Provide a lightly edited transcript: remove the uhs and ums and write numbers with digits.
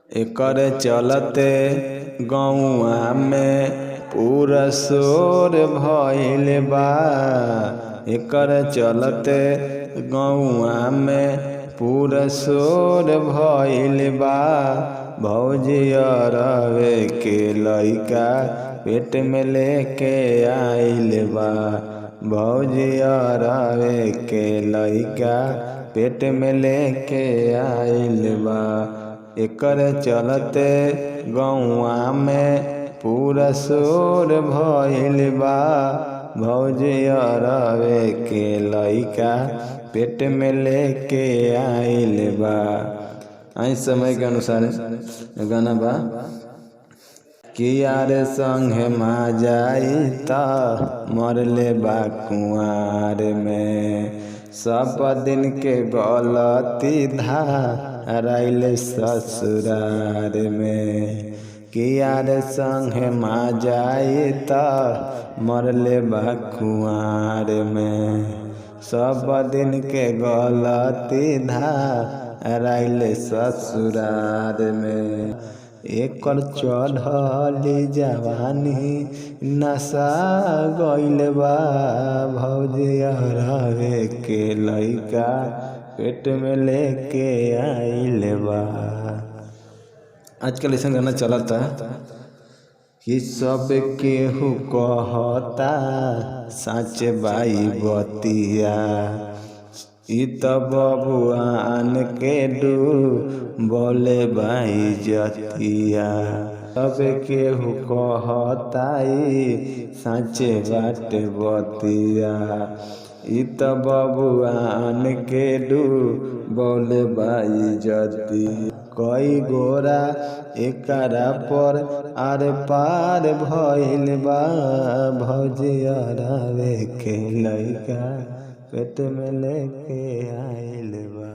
एकर चलते गौआ में पूरा शोर भइल बा। एकर चलते गौआ में पूरा शोर भइल बा। भौजी अरवे के लइका पेट में लेके आइल बा। भौजी अरवे के लइका पेट में लेके आइल बा। एकर चलते गौआ में पूरा शोर भइल बा। भौजी अरवे के लइका पेट में लेके आइल बा। आई समय के अनुसार गाना बा कि यार संगे मा जाई त मरले बा कुआर में। सब दिन के गलती धराइल ससुरार में। कि यार संगे मा जाई त मरले बा कुआर में। सब दिन के गलती धराइल ससुरार में। एकर चढ़ली जवानी नशा गइल बा। भौजी अरवे के लइका पेट में लेके आइल बा। आजकल ऐसा गाना चलता कि सब केहू कहता सच बाई बतिया। इ त बबुआन के बोले बाई जतिया। सब केहू कहता सच बाट बतिया। इ त बबुआन के बोले बाई जतिया। कई गोरा एकरा पर आर पार भइल बा। भौजी अरवे के लइका पेट में लेके आइल बा।